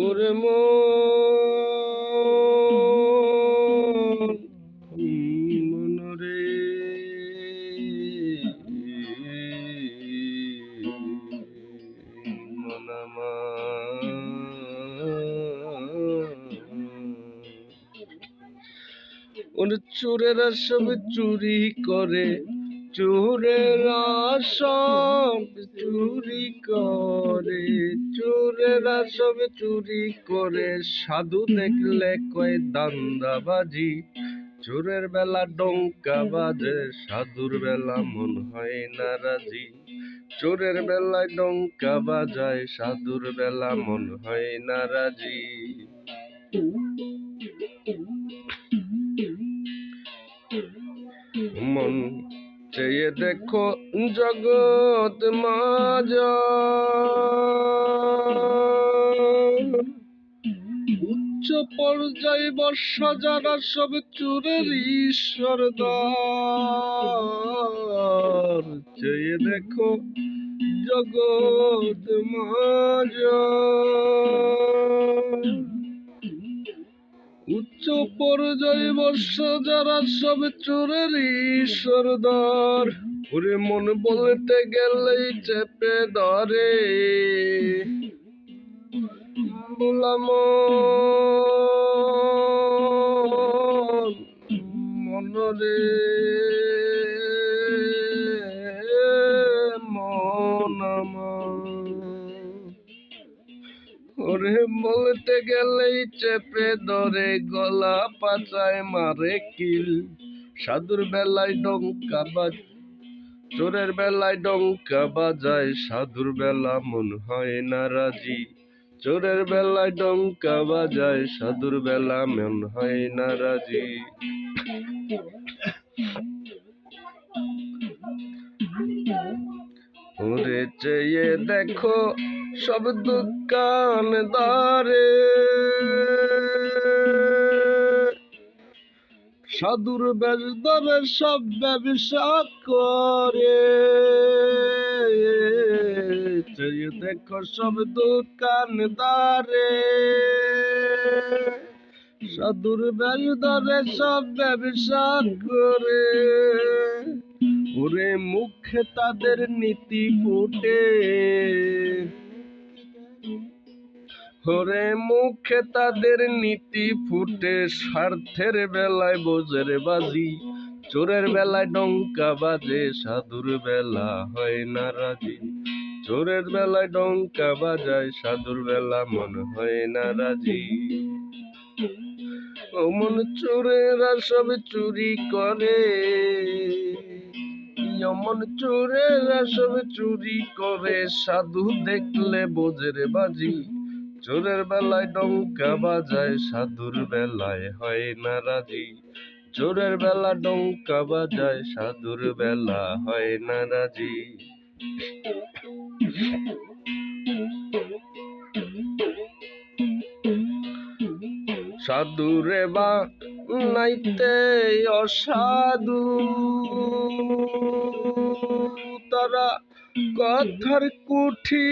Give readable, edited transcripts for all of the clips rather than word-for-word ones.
ওরে মনরে মনামা ওরে চোরেরা সব চুরি করে, চোরেরা সব চুরি করে, চোরেরা সব চুরি করে, সাধু দেখলে কয় দান্দাবাজি। চোরের বেলা ডঙ্কা বাজে, সাধুর বেলা মন হয় না রাজি। চোরের বেলায় ডঙ্কা বাজায়, সাধুর বেলা মন হয় না রাজি। মন চেয়ে দেখো জগৎ মাঝা, উচ্চ পর্যায় বর্ষা যারা সব চোরের ঈশ্বরদার। চেয়ে দেখো জগৎ মাঝা, উচ্চ পর্যায় বর্ষা যারা সব চোরের ঈশ্বরদার। ওরে মন বলতে গেলেই চেপে ধরে, বললাম মনরে মন আমার। ওরে বলতে গেলেই চেপে ধরে, গলা পাচায় মারে কিল। সাধুর বেলায় ডঙ্কা বাজ, চোরের বেলায় ডঙ্কা বাজায়, সাধুর বেলা মন হয় না রাজি। চোরের বেলায় ডঙ্কা বাজায়, সাধুর বেলা মন হয় না রাজি। ওরে চেয়ে দেখো সব দোকানদারে, সাধুর বেশ ধরে সব ব্যবসা করে। চেয়ে দেখো সব দোকানদারে, সাধুর বেশ ধরে সব ব্যবসা করে। ওরে মুখে তাদের নীতি ফুটে, ওরে মুখে তাদের নীতি ফুটে, স্বার্থের বেলায় বোঝের বাজি। চোরের বেলায় ডঙ্কা বাজে, সাধুর বেলা হয় না রাজি। চোরের বেলায় ডঙ্কা বাজায়, সাধুর বেলা মন হয় না রাজি। ও মন চোরেরা সব চুরি করে, অমন চোরেরা সব চুরি করে, সাধু দেখলে বোঝের বাজি। চোরের বেলায় ডঙ্কা বাজায়, সাধুর বেলায় হয় না রাজি। চোরের বেলা ডঙ্কা বাজায়, সাধুর বেলা হয় না রাজি। সাধুরে বা নাইতে অসাধু, তারা কথার কুঠি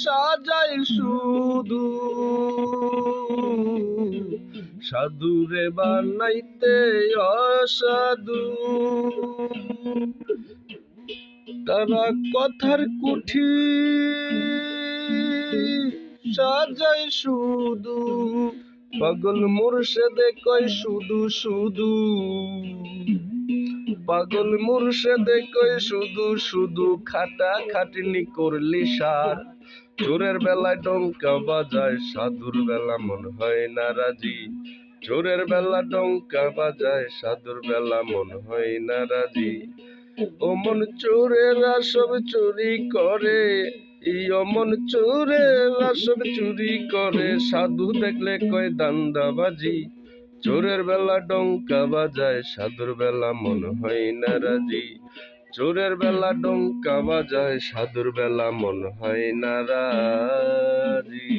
সাজাই শুধু। সাধুরে বানাইতে অসাধু, তারা কথার কুঠি সাজাই শুধু। পাগল মুর্শেদে কয় শুধু শুধু, পাগল মুর্শেদে কয় শুধু শুধু, খাটা খাটনি করলি সার। চোরের বেলায় ডঙ্কা বাজায়, সাধুর বেলা মন হয় না রাজি। চোরের বেলা ডঙ্কা বাজায়, সাধুর বেলা মন হয় না রাজি। ও মন চোরেরা সব চুরি করে, অমন চোরেরা সব চুরি করে, সাধু দেখলে কয় দান্দাবাজি। চোরের বেলা ডঙ্কা বাজায়, সাধুর বেলা মন হয় না রাজি। চোরের বেলা ডঙ্কা বাজায়, সাধুর বেলা মন হয় না রাজি।